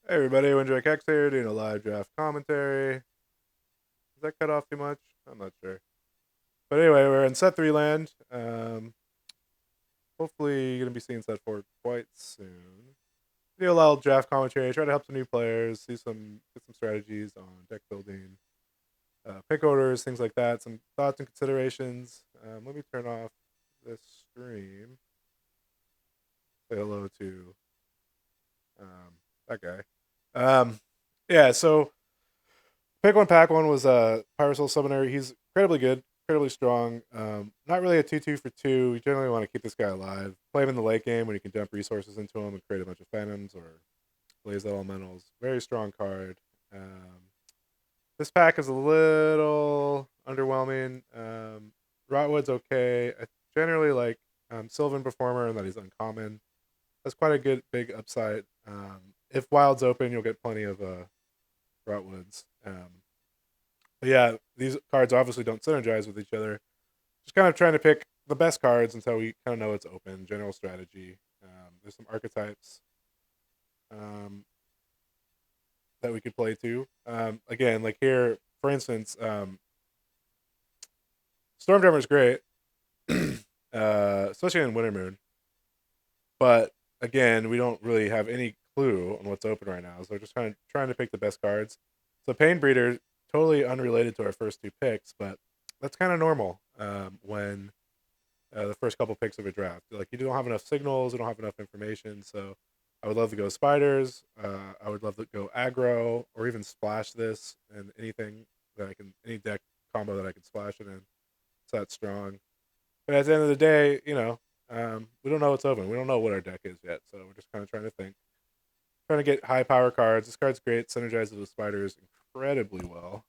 Hey everybody, WindDrakeHex here doing a live draft commentary. Is that cut off too much? I'm not sure. But anyway, we're in set 3 land. Hopefully you're going to be seeing set 4 quite soon. Do a little draft commentary, try to help some new players, get some strategies on deck building, pick orders, things like that, some thoughts and considerations. Let me turn off this stream. Say hello to that guy. Yeah, so pick one, pack one was Pyrosoul Summoner. He's incredibly good, incredibly strong. Not really a 2-2 for two. You generally want to keep this guy alive. Play him in the late game when you can dump resources into him and create a bunch of phantoms or blaze elementals. Very strong card. This pack is a little underwhelming. Rotwood's okay. I generally like Sylvan Performer and that he's uncommon. That's quite a good big upside. If Wild's open, you'll get plenty of Rotwoods. But yeah, these cards obviously don't synergize with each other. Just kind of trying to pick the best cards until we kind of know it's open. General strategy. There's some archetypes um, that we could play too. Again, like here, for instance, Stormtrooper is great, especially in Winter Moon. But again, we don't really have any clue on what's open right now, so we're just trying to pick the best cards. So Pain Breeder, totally unrelated to our first two picks, but that's kind of normal when the first couple picks of a draft. Like you don't have enough signals, you don't have enough information. So I would love to go spiders. I would love to go aggro or even splash this and anything that I can, any deck combo that I can splash it in. So that's strong. But at the end of the day, we don't know what's open. We don't know what our deck is yet. So we're just kind of trying to think, trying to get high power cards. This card's great. Synergizes with spiders incredibly well.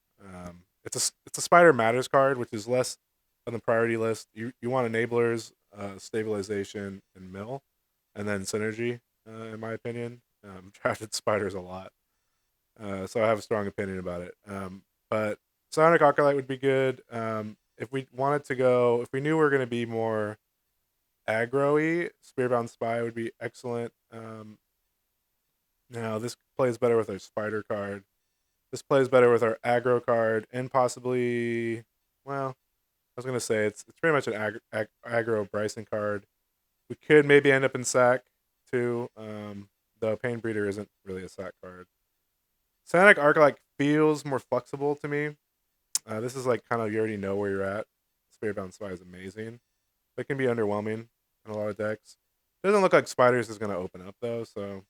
It's a spider matters card, which is less on the priority list. You want enablers, stabilization, and mill, and then synergy. In my opinion, drafted spiders a lot, so I have a strong opinion about it. But Sonic Acolyte would be good. If we wanted to go, if we knew we were going to be more aggro-y, Spearbound Spy would be excellent. Now this plays better with our spider card. This plays better with our aggro card and possibly, well, I was gonna say it's pretty much an aggro Bryson card. We could maybe end up in sack too. The Pain Breeder isn't really a sack card. Sonic Arc feels more flexible to me. This is like kind of you already know where you're at. Spiritbound Spy is amazing. It can be underwhelming in a lot of decks. Doesn't look like Spiders is gonna open up though, so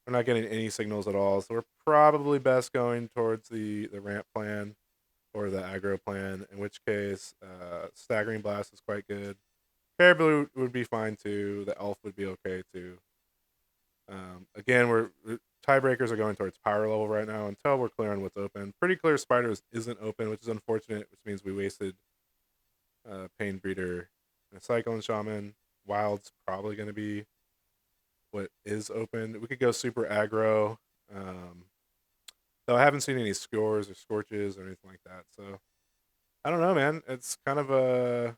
we're not getting any signals at all. So we're probably best going towards the ramp plan or the aggro plan, in which case Staggering Blast is quite good. Caribou would be fine too. The Elf would be okay too. Again, we're tiebreakers are going towards power level right now until we're clear on what's open. Pretty clear Spiders isn't open, which is unfortunate, which means we wasted Pain Breeder and a Cyclone Shaman. Wild's probably going to be what is open. We could go super aggro. Um, though I haven't seen any scores or scorches or anything like that. So I don't know, man. It's kind of a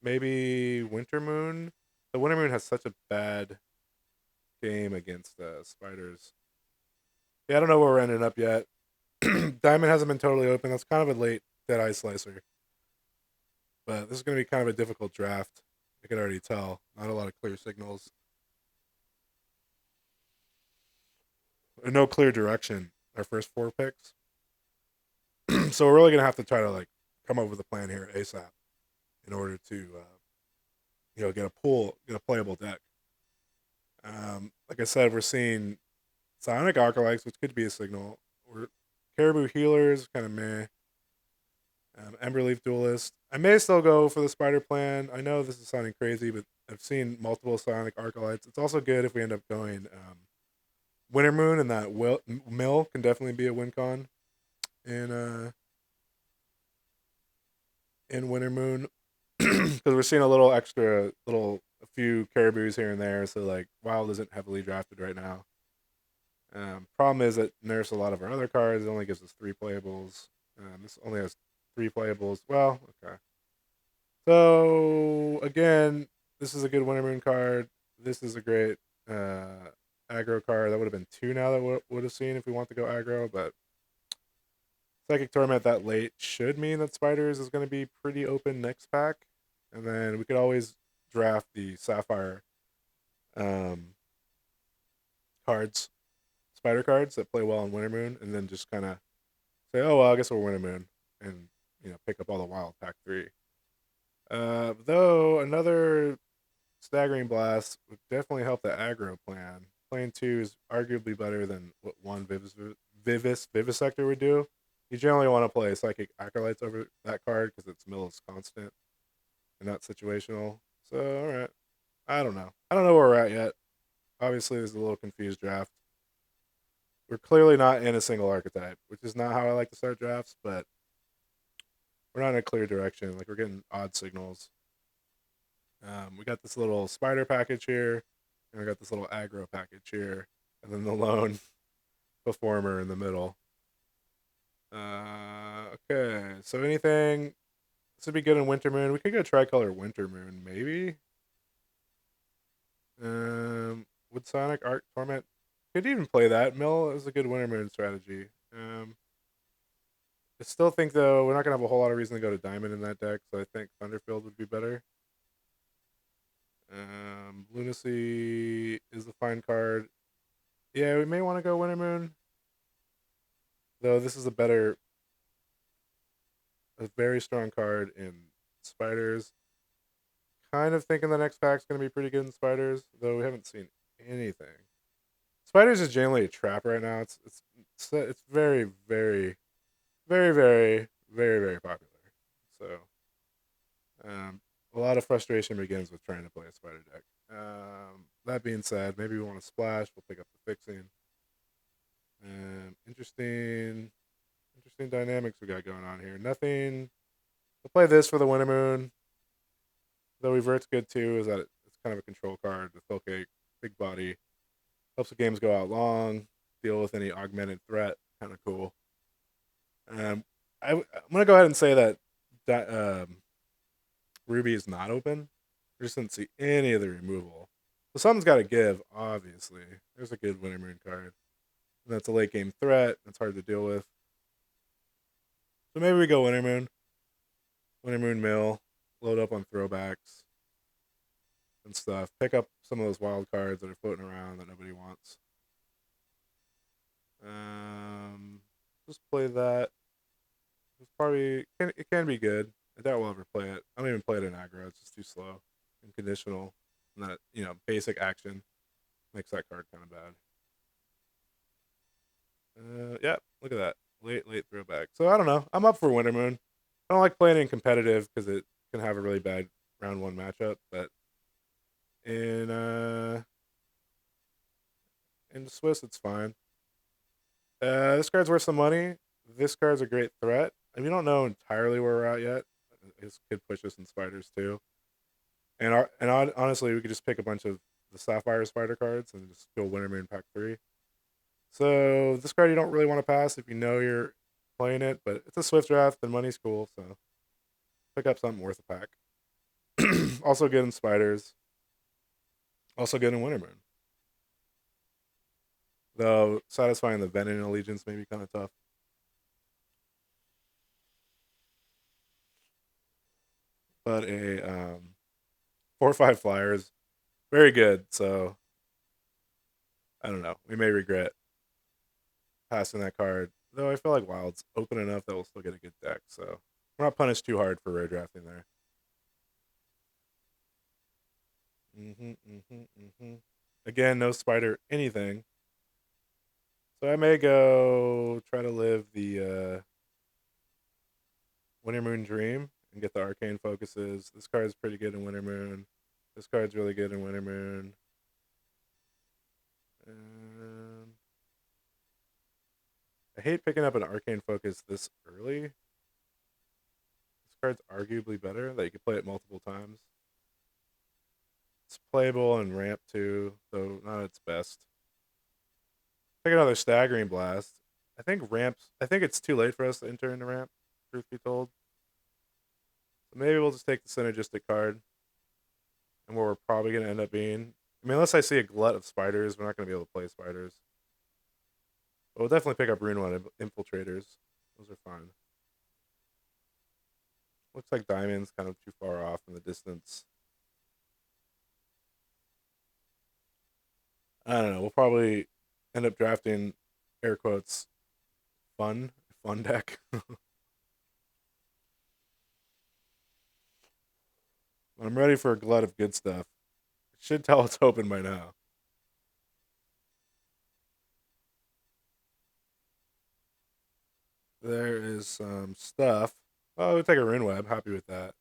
maybe Winter Moon. The Winter Moon has such a bad game against spiders. Yeah, I don't know where we're ending up yet. Diamond hasn't been totally open. That's kind of a late Dead Eye Slicer. But this is going to be kind of a difficult draft. I can already tell. Not a lot of clear signals. No clear direction. Our first four picks. So we're really going to have to try to like come up with a plan here ASAP in order to get a playable deck. Like I said, we're seeing Sonic Acolytes, which could be a signal. We're Caribou Healers, kind of meh. Emberleaf Duelist. I may still go for the Spider Plan. I know this is sounding crazy, but I've seen multiple Sonic Acolytes. It's also good if we end up going Winter Moon, and that mill can definitely be a win con in in Winter Moon because we're seeing a little extra, a few Caribous here and there. So like Wild isn't heavily drafted right now. Problem is that nerfs a lot of our other cards. It only gives us three playables. This only has three playables. Well, okay. So again, this is a good Winter Moon card. This is a great aggro card. That would have been 2 now that we would have seen if we want to go aggro, but Psychic Torment that late should mean that Spiders is going to be pretty open next pack. And then we could always draft the Sapphire um, cards, Spider cards that play well on Winter Moon, and then just kind of say, oh, well, I guess we're Winter Moon, and, pick up all the wild pack 3. Though another Staggering Blast would definitely help the aggro plan. Playing 2 is arguably better than what 1 Vivisector would do. You generally want to play Psychic Acolytes over that card because its mill is constant and not situational. So, alright. I don't know. I don't know where we're at yet. Obviously, there's a little confused draft. We're clearly not in a single archetype, which is not how I like to start drafts, but we're not in a clear direction. Like, we're getting odd signals. We got this little spider package here, and we got this little aggro package here, and then the lone performer in the middle. Okay, so anything. This would be good in Winter Moon. We could go Tricolor Winter Moon, maybe. Would Sonic Arc Torment could even play that. Mill is a good Winter Moon strategy. I still think though we're not gonna have a whole lot of reason to go to Diamond in that deck, so I think Thunderfield would be better. Lunacy is a fine card. Yeah, we may want to go Winter Moon. Though this is a very strong card in Spiders. Kind of thinking the next pack's going to be pretty good in Spiders, though we haven't seen anything. Spiders is generally a trap right now. It's very, very, very, very, very, very popular. So, a lot of frustration begins with trying to play a Spider deck. That being said, maybe we want to splash. We'll pick up the fixing. Interesting dynamics we got going on here. Nothing. We'll play this for the Winter Moon. Though Revert's good too, is that it's kind of a control card with Filcake, big body. Helps the games go out long, deal with any augmented threat. Kind of cool. I'm going to go ahead and say that Ruby is not open. I just didn't see any of the removal. So something's got to give, obviously. There's a good Winter Moon card. And that's a late game threat. That's hard to deal with. So maybe we go Winter Moon. Winter Moon Mill. Load up on throwbacks and stuff. Pick up some of those wild cards that are floating around that nobody wants. Just play that. It can be good. I doubt we'll ever play it. I don't even play it in aggro. It's just too slow and conditional. And that basic action makes that card kind of bad. Yeah, look at that. Late throwback. So I don't know. I'm up for Winter Moon. I don't like playing in competitive because it can have a really bad round 1 matchup, but in the Swiss it's fine. This card's worth some money. This card's a great threat. I mean, we don't know entirely where we're at yet. This could push us in Spiders too. Honestly, we could just pick a bunch of the Sapphire Spider cards and just go Winter Moon pack 3. So this card you don't really want to pass if you know you're playing it, but it's a Swift draft and money's cool, so pick up something worth a pack. Also good in Spiders. Also good in Winter Moon. Though satisfying the Venom Allegiance may be kind of tough. But a 4/5 flyer is very good, so I don't know. We may regret passing that card. Though I feel like Wild's open enough that we'll still get a good deck, so we're not punished too hard for rare drafting there. Again, no spider anything. So I may go try to live the Winter Moon Dream and get the arcane focuses. This card's pretty good in Winter Moon. This card's really good in Winter Moon. I hate picking up an arcane focus this early. This card's arguably better, that you can play it multiple times. It's playable in ramp too, though not its best. Pick another Staggering Blast. I think it's too late for us to enter into ramp, truth be told. So maybe we'll just take the synergistic card and where we're probably going to end up being. I mean, unless I see a glut of spiders, we're not going to be able to play spiders. But we'll definitely pick up Rune 1 infiltrators. Those are fine. Looks like diamond's kind of too far off in the distance. I don't know. We'll probably end up drafting air quotes fun deck. I'm ready for a glut of good stuff. It should tell it's open by now. There is some stuff. Oh, we'll take a Rune Web. Happy with that.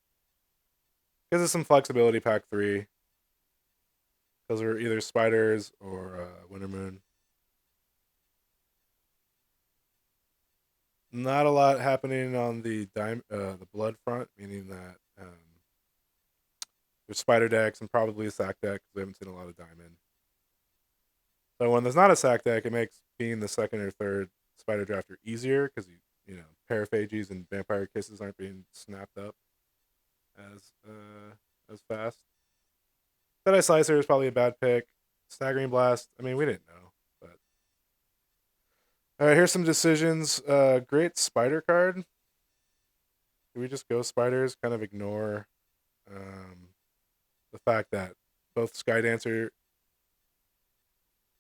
Gives us some flexibility, pack 3. Those are either spiders or Winter Moon. Not a lot happening on the blood front, meaning that there's spider decks and probably a sack deck because we haven't seen a lot of diamond. So when there's not a sack deck, it makes being the second or third spider drafter easier because you know paraphages and vampire kisses aren't being snapped up as fast. Deadeye Slicer is probably a bad pick. Staggering Blast. I mean, we didn't know, but all right. Here's some decisions. Great spider card. Do we just go spiders? Kind of ignore the fact that both Skydancer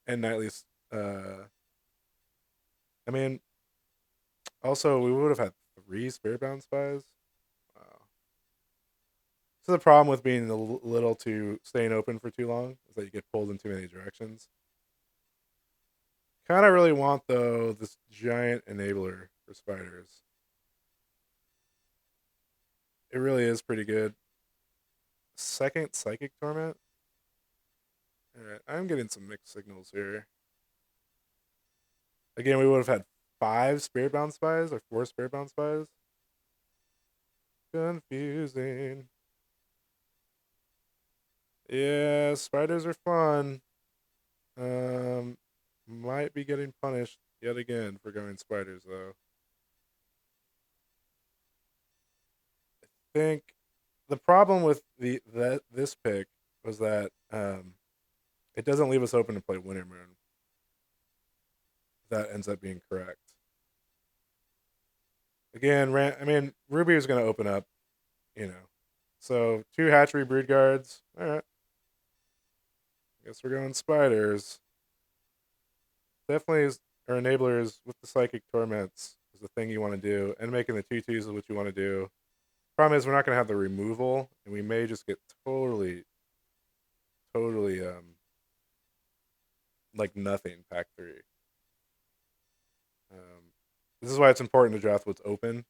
and Nightly's. I mean, also we would have had 3 Spiritbound Spies. Wow. So the problem with being a little too staying open for too long is that you get pulled in too many directions. Kind of really want though this giant enabler for spiders. It really is pretty good. Second Psychic Torment. Alright, I'm getting some mixed signals here. Again, we would have had 5 Spiritbound Spies or 4 Spiritbound Spies. Confusing. Yeah, spiders are fun. Might be getting punished yet again for going spiders though. I think the problem with this pick was that it doesn't leave us open to play Winter Moon. That ends up being correct. Again, I mean, Ruby is going to open up, you know. So 2 hatchery brood guards. All right. Guess we're going spiders. Definitely our enablers with the psychic torments is the thing you want to do, and making the 2/2s is what you want to do. Problem is we're not going to have the removal, and we may just get totally like nothing pack 3. This is why it's important to draft what's open.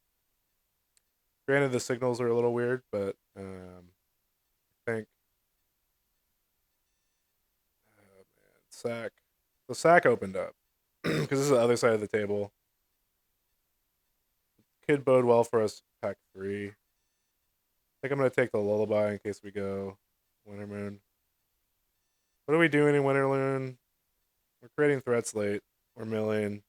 Granted, the signals are a little weird, but I think sack. The sack opened up because this is the other side of the table. Could bode well for us pack 3. I think I'm gonna take the lullaby in case we go Winter Moon. What are we doing in Winter Moon? We're creating threats late. We're milling.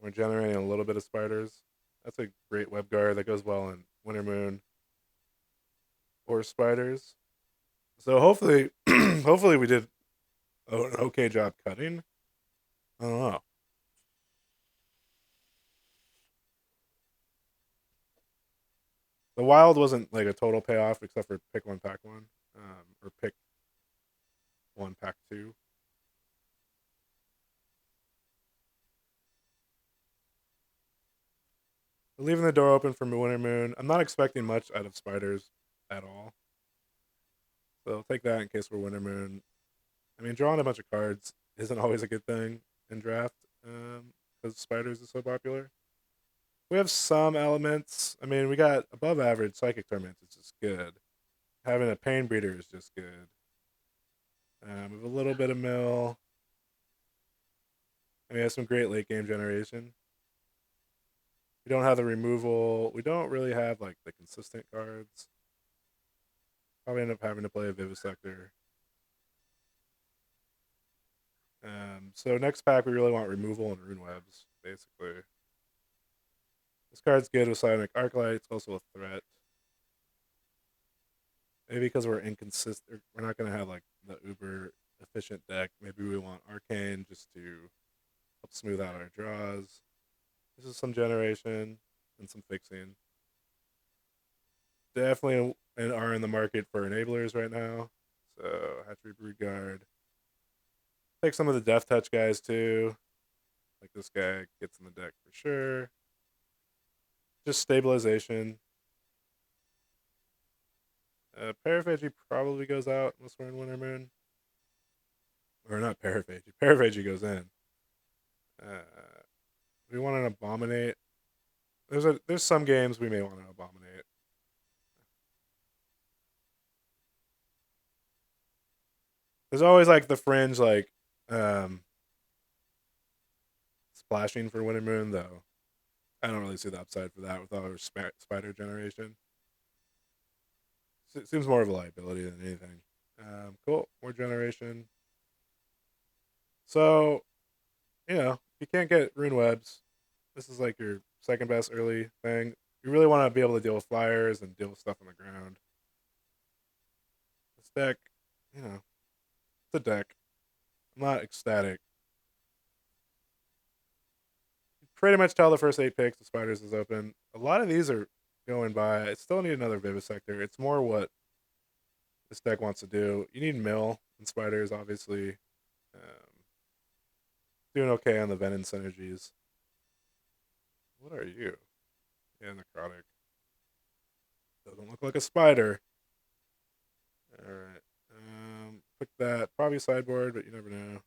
We're generating a little bit of spiders. That's a great web guard that goes well in Winter Moon or spiders. So hopefully, hopefully we did an okay job cutting. I don't know. The wild wasn't like a total payoff except for pick 1 pack 1, or pick 1 pack 2. We're leaving the door open for Winter Moon. I'm not expecting much out of spiders at all. So I'll take that in case we're Winter Moon. I mean, drawing a bunch of cards isn't always a good thing in draft because spiders is so popular. We have some elements. I mean, we got above average psychic torments. It's just good. Having a pain breeder is just good. We have a little bit of mill. And we have some great late game generation. We don't have the removal. We don't really have like the consistent cards. Probably end up having to play a Vivisector. So next pack, we really want removal and rune webs, basically. This card's good with Psionic Arclight. It's also a threat. Maybe because we're inconsistent, we're not going to have like the uber efficient deck. Maybe we want Arcane just to help smooth out our draws. This is some generation and some fixing. Definitely are in the market for enablers right now. So Hatchery Brood Guard. Take some of the Death Touch guys too. Like this guy gets in the deck for sure. Just stabilization. Paraphagy probably goes out unless we're in Winter Moon. Or not Paraphagy. Paraphagy goes in. We want to Abominate. There's some games we may want to Abominate. There's always like the fringe like um splashing for Winter Moon though. I don't really see the upside for that with our spider generation. It seems more of a liability than anything. Cool, more generation. So if you can't get rune webs, this is like your second best early thing. You really want to be able to deal with flyers and deal with stuff on the ground. This deck, it's a deck. I'm not ecstatic. You pretty much tell the first 8 picks the spiders is open. A lot of these are going by. I still need another Vivisector. It's more what this deck wants to do. You need mill and spiders, obviously. Um, doing okay on the Venom synergies. What are you? Yeah, necrotic. Doesn't look like a spider. All right. Pick that. Probably sideboard, but you never know.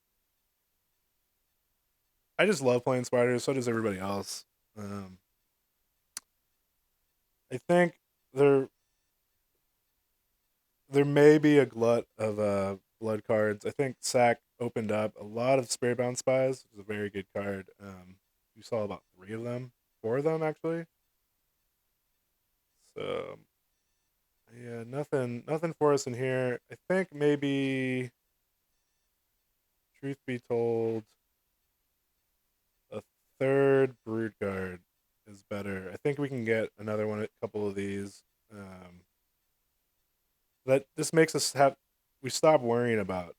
I just love playing spiders. So does everybody else. Um, I think there there may be a glut of blood cards. I think Sack opened up a lot of Spiritbound Spies. It was a very good card. You saw about 4 of them actually. So yeah, nothing for us in here. I think maybe, truth be told, a third Brood Guard is better. I think we can get another one, a couple of these. That this makes us have we stop worrying about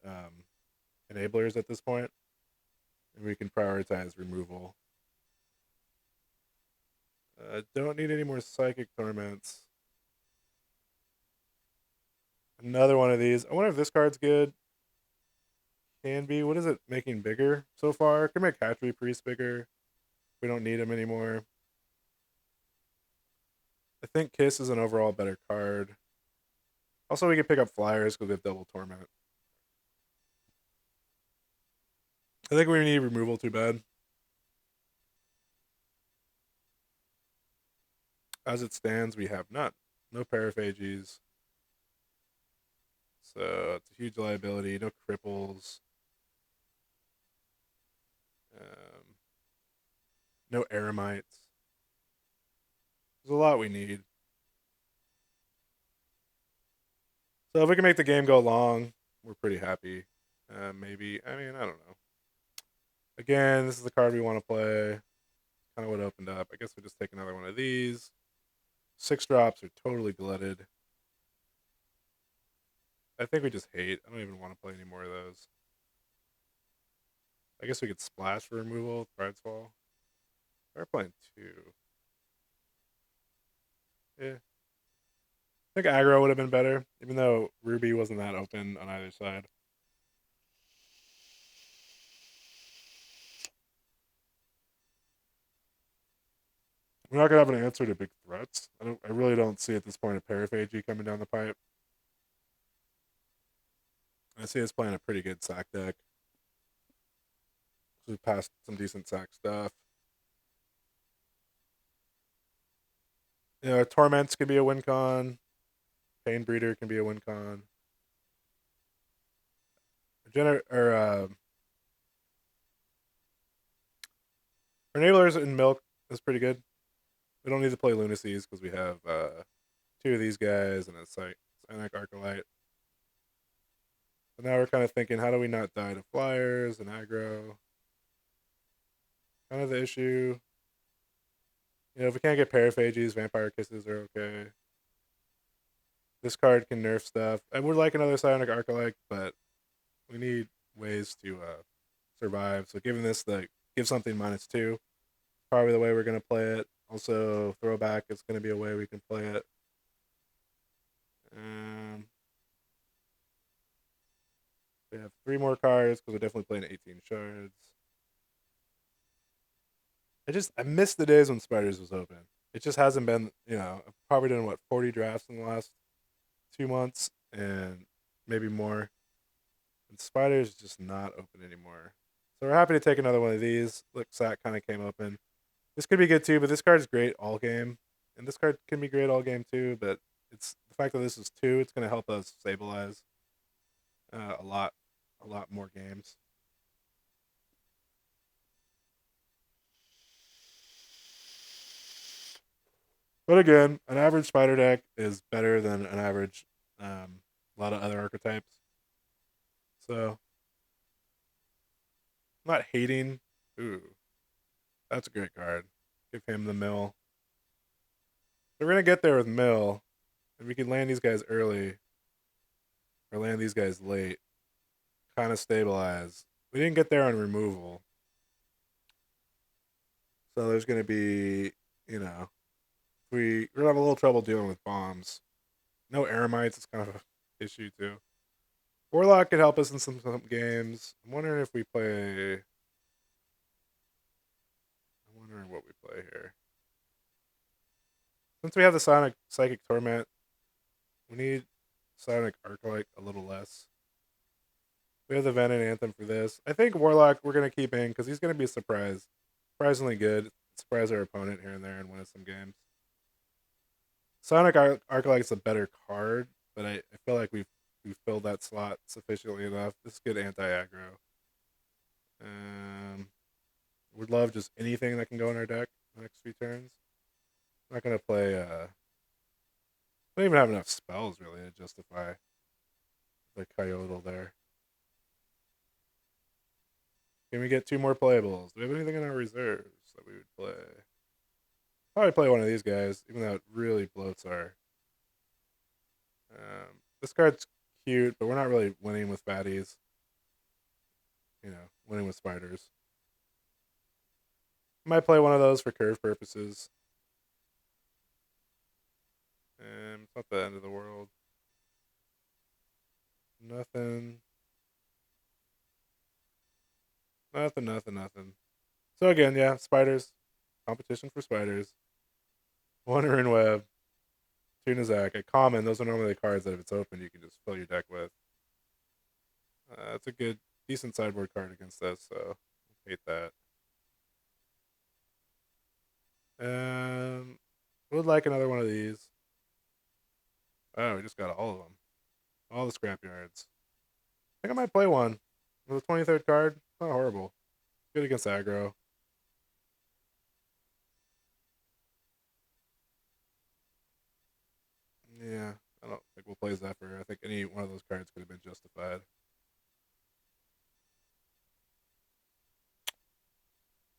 enablers at this point, and we can prioritize removal. Don't need any more Psychic Torments. Another one of these. I wonder if this card's good. Can be. What is it making bigger so far? Can make Hatchery Priest bigger. We don't need him anymore. I think Kiss is an overall better card. Also, we can pick up flyers because we have double torment. I think we need removal too bad. As it stands, we have none. No paraphagies. So it's a huge liability. No cripples. Um, no eremites. There's a lot we need. So if we can make the game go long, we're pretty happy. Maybe. I mean, I don't know. Again, this is the card we want to play. Kind of what opened up. I guess we'll just take another one of these. 6 drops are totally glutted. I think we just hate. I don't even want to play any more of those. I guess we could splash for removal with Pride's Fall. We're playing 2. Yeah. I think aggro would have been better, even though Ruby wasn't that open on either side. We're not gonna have an answer to big threats. I really don't see at this point a paraphagy coming down the pipe. I see us playing a pretty good sack deck. We've passed some decent sack stuff. Torments can be a win con. Pain Breeder can be a win con. Enablers and Milk is pretty good. We don't need to play Lunacies because we have 2 of these guys and a Cyanic Arcolite. So now we're kind of thinking, how do we not die to flyers and aggro? Kind of the issue. If we can't get paraphagies, Vampire Kisses are okay. This card can nerf stuff. I would like another Cyanic Arcolite, but We need ways to survive. So giving this the give something -2, probably the way we're gonna play it. Also, throwback is gonna be a way we can play it. Um, we have 3 more cards because we're definitely playing 18 shards. I missed the days when Spiders was open. It just hasn't been, I've probably done what 40 drafts in the last 2 months and maybe more. And Spiders just not open anymore. So we're happy to take another one of these. Look, Sack kind of came open. This could be good too, but this card is great all game, and this card can be great all game too. But it's the fact that this is 2. It's going to help us stabilize a lot more games. But again, an average spider deck is better than an average a lot of other archetypes. So I'm not hating. Ooh, that's a great card. Give him the mill. So we're gonna get there with mill, and we can land these guys early or land these guys late. Kind of stabilize. We didn't get there on removal, so there's gonna be, you know, we're gonna have a little trouble dealing with bombs. No Eremites is kind of an issue too. Warlock could help us in some games. I'm wondering if we play. I'm wondering what we play here. Since we have the Sonic Psychic Torment, we need Sonic Arclight a little less. We have the Venom Anthem for this. I think Warlock we're gonna keep in because he's gonna be a surprise, surprisingly good. Surprise our opponent here and there and win us some games. Sonic Arclight's a better card, but I feel like we've filled that slot sufficiently enough. This is good anti aggro. Um, would love just anything that can go in our deck the next few turns. I'm not gonna play. I don't even have enough spells really to justify the Coyote there. Can we get 2 more playables? Do we have anything in our reserves that we would play? Probably play one of these guys, even though it really bloats our. This card's cute, but we're not really winning with fatties. Winning with spiders. Might play one of those for curve purposes. It's not the end of the world. Nothing. Nothing. So again, yeah, spiders. Competition for spiders. Wandering Web. Tunizak. A common. Those are normally the cards that if it's open, you can just fill your deck with. It's a good, decent sideboard card against this, so I hate that. Would like another one of these. Oh, we just got all of them. All the scrapyards. I think I might play one. With the 23rd card, not horrible. Good against aggro. Yeah, I don't think we'll play Zephyr. I think any one of those cards could have been justified.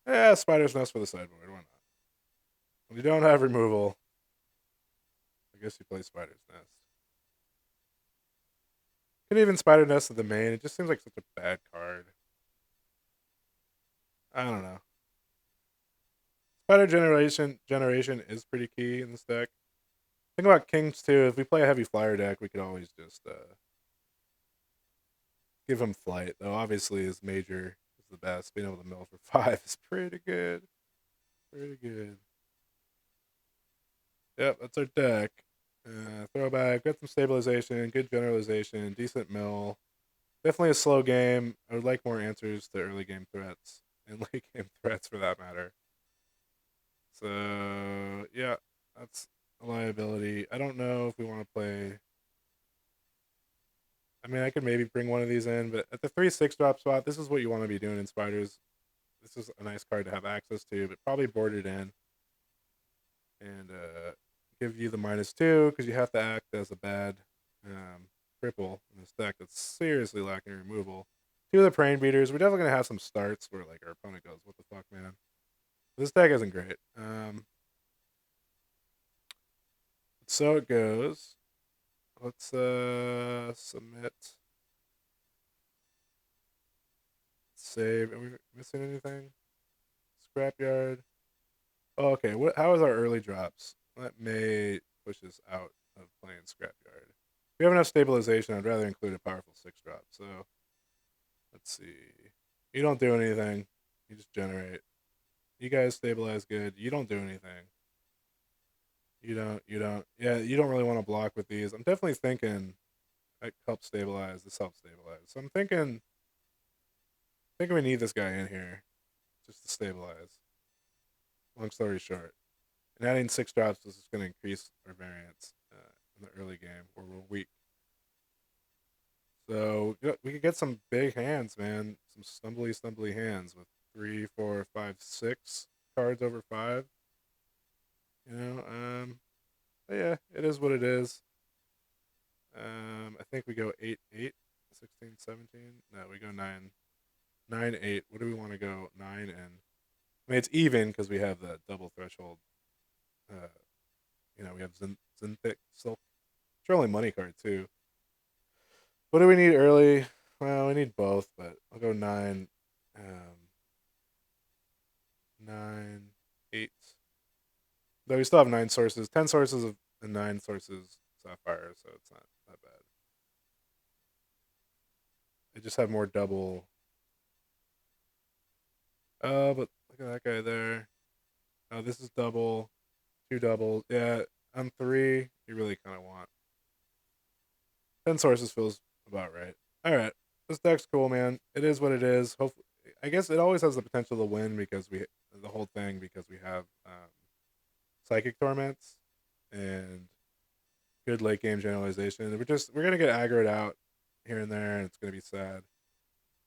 Yeah, Spider's Nest for the sideboard. Why not? When you don't have removal, I guess you play Spider's Nest. Could even Spider Nest at the main. It just seems like such a bad card. I don't know. Spider generation is pretty key in this deck. Think about Kings too. If we play a heavy flyer deck, we could always just give him flight. Though obviously his major is the best. Being able to mill for 5 is pretty good. Pretty good. Yep, that's our deck. Throwback, got some stabilization, good generalization, decent mill. Definitely a slow game. I would like more answers to early game threats and late game threats for that matter. So yeah, that's a liability. I don't know if we want to play. I mean, I could maybe bring one of these in, but at the 3/6 drop spot, this is what you want to be doing in spiders. This is a nice card to have access to, but probably board it in and give you the -2 because you have to act as a bad cripple in this deck that's seriously lacking removal. 2 of the Praying Beaters. We're definitely gonna have some starts where like our opponent goes, "What the fuck, man?" This deck isn't great. So it goes. Let's submit. save. Are we missing anything? Scrapyard. Oh, okay. What? How is our early drops? That may push us out of playing Scrapyard. If we have enough stabilization, I'd rather include a powerful 6 drop. So let's see. You don't do anything. You just generate. You guys stabilize good. You don't do anything. You don't. You don't. Yeah, you don't really want to block with these. I'm definitely thinking that helps stabilize. This helps stabilize. So I'm thinking we need this guy in here just to stabilize. Long story short, and adding 6 drops is just going to increase our variance in the early game where we're weak. So we could get some big hands, man. Some stumbly hands with 3, 4, 5, 6 cards over 5. You know, but yeah, it is what it is. I think we go 8, 8, 16, 17. No, we go 9, 9, 8. What do we want to go? 9 and I mean it's even because we have the double threshold. Uh, we have Zinthik Silk. It's our only money card too. What do we need early? Well, we need both, but I'll go 9, 9, 8. Though we still have 9 sources, 10 sources and 9 sources Sapphire, so it's not that bad. They just have more double. But look at that guy there. Oh, this is double, 2 doubles. Yeah, on 3, you really kind of want 10 sources feels about right. All right, this deck's cool, man. It is what it is. Hopefully, I guess it always has the potential to win because the whole thing because we have psychic torments and good late game generalization. We're gonna get aggroed out here and there, and it's gonna be sad.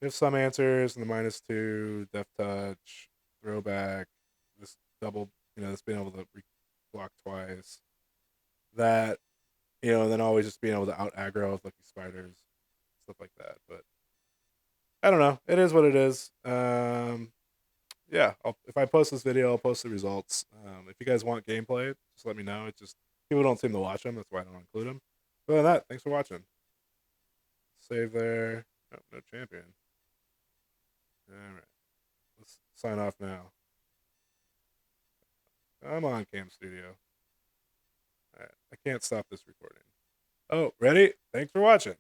We have some answers in the -2, Death Touch, Throwback, this double, this being able to block twice. That, and then always just being able to out aggro with Lucky Spiders, stuff like that. But I don't know. It is what it is. Yeah. If I post this video, I'll post the results. If you guys want gameplay, just let me know. It's just people don't seem to watch them. That's why I don't include them. Other than that, thanks for watching. Save there. Oh, no champion. All right. Let's sign off now. I'm on Cam Studio. All right. I can't stop this recording. Oh, ready? Thanks for watching.